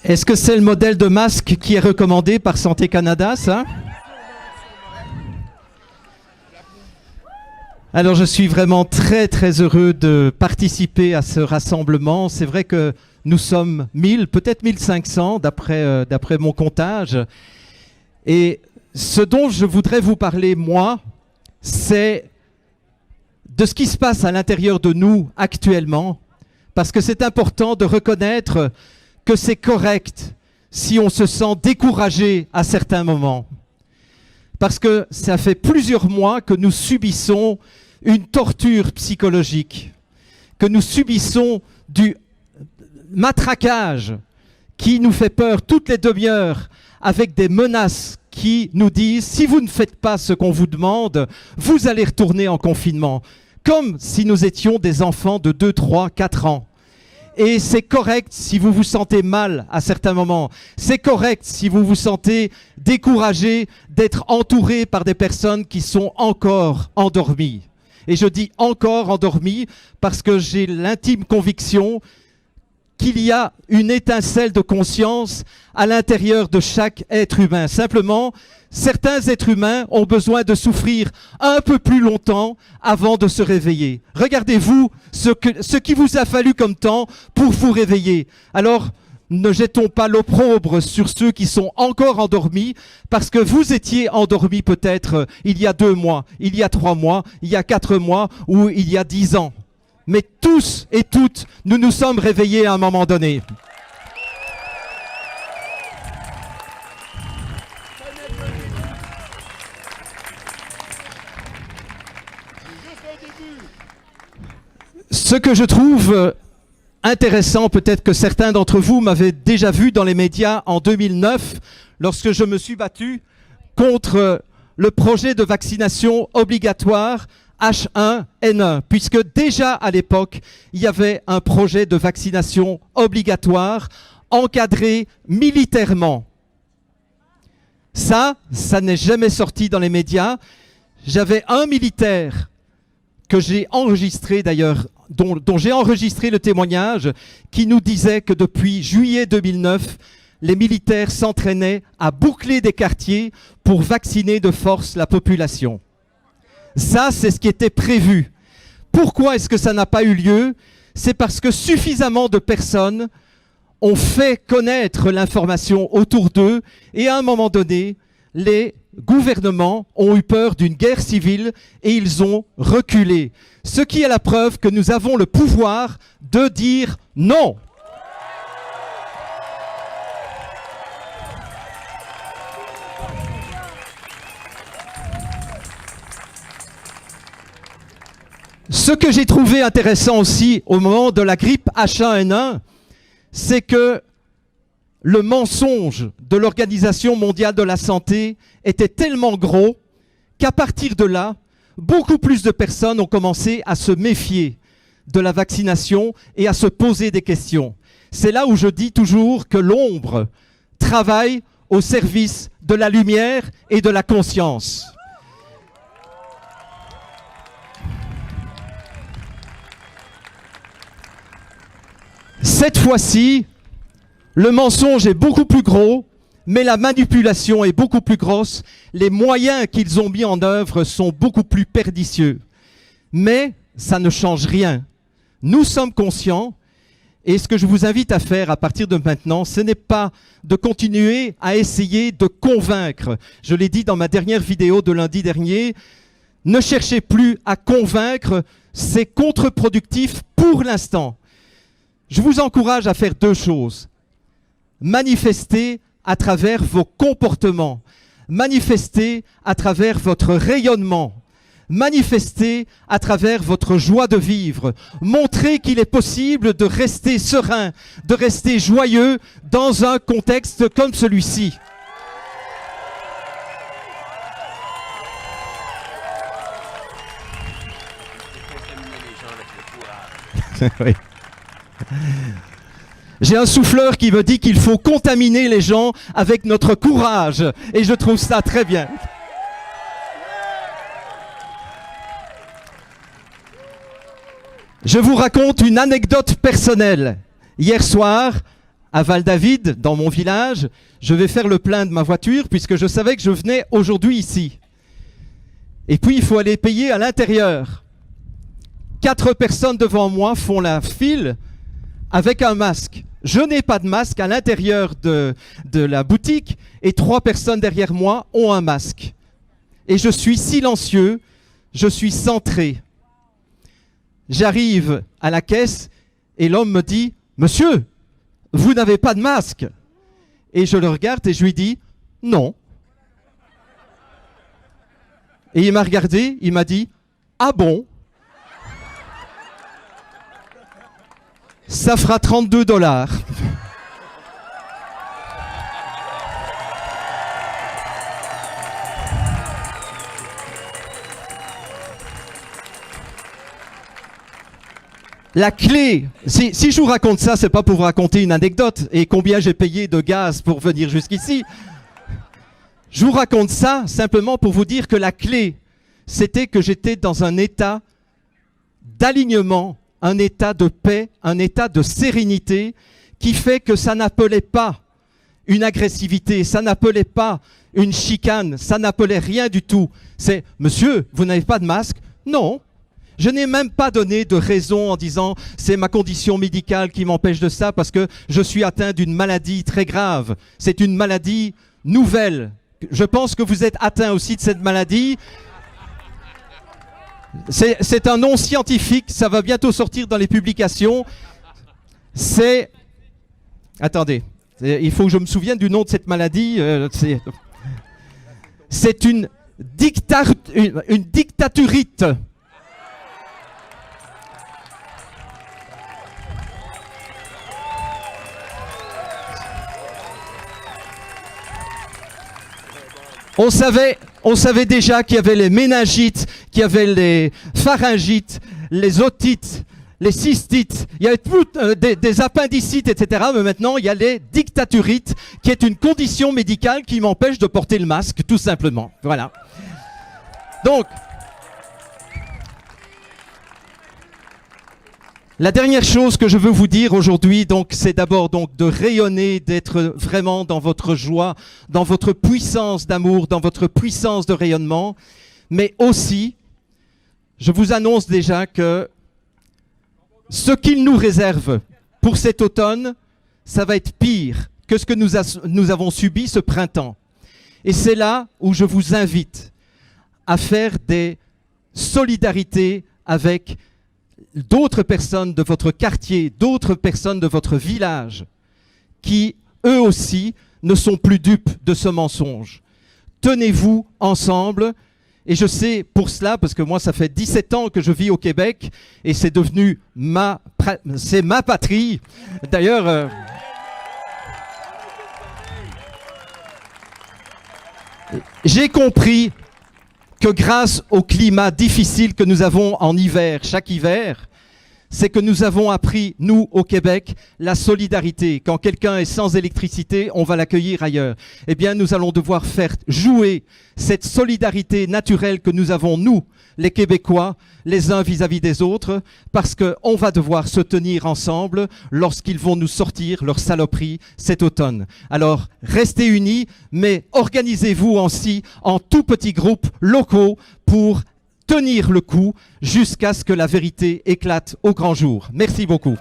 Est-ce que c'est le modèle de masque qui est recommandé par Santé Canada, ça? Alors je suis vraiment très très heureux de participer à ce rassemblement. C'est vrai que nous sommes 1000, peut-être 1500 d'après mon comptage. Et ce dont je voudrais vous parler, moi, c'est de ce qui se passe à l'intérieur de nous actuellement. Parce que c'est important de reconnaître que c'est correct si on se sent découragé à certains moments. Parce que ça fait plusieurs mois que nous subissons une torture psychologique, que nous subissons du matraquage qui nous fait peur toutes les demi-heures avec des menaces qui nous disent « si vous ne faites pas ce qu'on vous demande, vous allez retourner en confinement ». Comme si nous étions des enfants de 2, 3, 4 ans. Et c'est correct si vous vous sentez mal à certains moments. C'est correct si vous vous sentez découragé d'être entouré par des personnes qui sont encore endormies. Et je dis encore endormies parce que j'ai l'intime conviction qu'il y a une étincelle de conscience à l'intérieur de chaque être humain. Simplement, certains êtres humains ont besoin de souffrir un peu plus longtemps avant de se réveiller. Regardez-vous ce qui vous a fallu comme temps pour vous réveiller. Alors, ne jetons pas l'opprobre sur ceux qui sont encore endormis, parce que vous étiez endormis peut-être il y a 2 mois, il y a 3 mois, il y a 4 mois ou il y a 10 ans. Mais tous et toutes, nous nous sommes réveillés à un moment donné. Ce que je trouve intéressant, peut-être que certains d'entre vous m'avaient déjà vu dans les médias en 2009, lorsque je me suis battu contre le projet de vaccination obligatoire H1N1, puisque déjà à l'époque, il y avait un projet de vaccination obligatoire encadré militairement. Ça n'est jamais sorti dans les médias. J'avais un militaire que j'ai enregistré d'ailleurs, dont j'ai enregistré le témoignage, qui nous disait que depuis juillet 2009, les militaires s'entraînaient à boucler des quartiers pour vacciner de force la population. Ça, c'est ce qui était prévu. Pourquoi est-ce que ça n'a pas eu lieu? C'est parce que suffisamment de personnes ont fait connaître l'information autour d'eux et à un moment donné, les gouvernements ont eu peur d'une guerre civile et ils ont reculé. Ce qui est la preuve que nous avons le pouvoir de dire non. Ce que j'ai trouvé intéressant aussi au moment de la grippe H1N1, c'est que le mensonge de l'Organisation mondiale de la santé était tellement gros qu'à partir de là, beaucoup plus de personnes ont commencé à se méfier de la vaccination et à se poser des questions. C'est là où je dis toujours que l'ombre travaille au service de la lumière et de la conscience. Cette fois-ci, le mensonge est beaucoup plus gros, mais la manipulation est beaucoup plus grosse. Les moyens qu'ils ont mis en œuvre sont beaucoup plus pernicieux. Mais ça ne change rien. Nous sommes conscients, et ce que je vous invite à faire à partir de maintenant, ce n'est pas de continuer à essayer de convaincre. Je l'ai dit dans ma dernière vidéo de lundi dernier, ne cherchez plus à convaincre, c'est contre-productif pour l'instant. Je vous encourage à faire 2 choses. Manifester à travers vos comportements. Manifester à travers votre rayonnement. Manifester à travers votre joie de vivre. Montrer qu'il est possible de rester serein, de rester joyeux dans un contexte comme celui-ci. Oui. J'ai un souffleur qui me dit qu'il faut contaminer les gens avec notre courage. Et je trouve ça très bien. Je vous raconte une anecdote personnelle. Hier soir, à Val-David, dans mon village. Je vais faire le plein de ma voiture puisque je savais que je venais aujourd'hui ici. Et puis, il faut aller payer à l'intérieur. 4 personnes devant moi font la file avec un masque. Je n'ai pas de masque à l'intérieur de la boutique et 3 personnes derrière moi ont un masque. Et je suis silencieux, je suis centré. J'arrive à la caisse et l'homme me dit « Monsieur, vous n'avez pas de masque ?» Et je le regarde et je lui dis « Non ». Et il m'a regardé, il m'a dit « Ah bon ? Ça fera 32 $. » La clé, si je vous raconte ça, c'est pas pour vous raconter une anecdote et combien j'ai payé de gaz pour venir jusqu'ici. Je vous raconte ça simplement pour vous dire que la clé, c'était que j'étais dans un état d'alignement, un état de paix, un état de sérénité qui fait que ça n'appelait pas une agressivité, ça n'appelait pas une chicane, ça n'appelait rien du tout. C'est « Monsieur, vous n'avez pas de masque ?» Non. Je n'ai même pas donné de raison en disant « c'est ma condition médicale qui m'empêche de ça parce que je suis atteint d'une maladie très grave. C'est une maladie nouvelle. Je pense que vous êtes atteint aussi de cette maladie. C'est un nom scientifique, ça va bientôt sortir dans les publications. C'est... Attendez, il faut que je me souvienne du nom de cette maladie. C'est une dictaturite. On savait déjà qu'il y avait les méningites, qu'il y avait les pharyngites, les otites, les cystites, il y avait des appendicites, etc. Mais maintenant, il y a les dictaturites, qui est une condition médicale qui m'empêche de porter le masque, tout simplement. Voilà. Donc, la dernière chose que je veux vous dire aujourd'hui, donc, c'est d'abord donc de rayonner, d'être vraiment dans votre joie, dans votre puissance d'amour, dans votre puissance de rayonnement. Mais aussi, je vous annonce déjà que ce qu'il nous réserve pour cet automne, ça va être pire que ce que nous avons subi ce printemps. Et c'est là où je vous invite à faire des solidarités avec d'autres personnes de votre quartier, d'autres personnes de votre village, qui, eux aussi, ne sont plus dupes de ce mensonge. Tenez-vous ensemble, et je sais pour cela, parce que moi, ça fait 17 ans que je vis au Québec, et c'est devenu ma patrie. D'ailleurs, j'ai compris que grâce au climat difficile que nous avons en hiver, chaque hiver, c'est que nous avons appris, nous, au Québec, la solidarité. Quand quelqu'un est sans électricité, on va l'accueillir ailleurs. Eh bien, nous allons devoir faire jouer cette solidarité naturelle que nous avons, nous, les Québécois, les uns vis-à-vis des autres, parce qu'on va devoir se tenir ensemble lorsqu'ils vont nous sortir leur saloperie cet automne. Alors, restez unis, mais organisez-vous aussi en tout petits groupes locaux pour tenir le coup jusqu'à ce que la vérité éclate au grand jour. Merci beaucoup.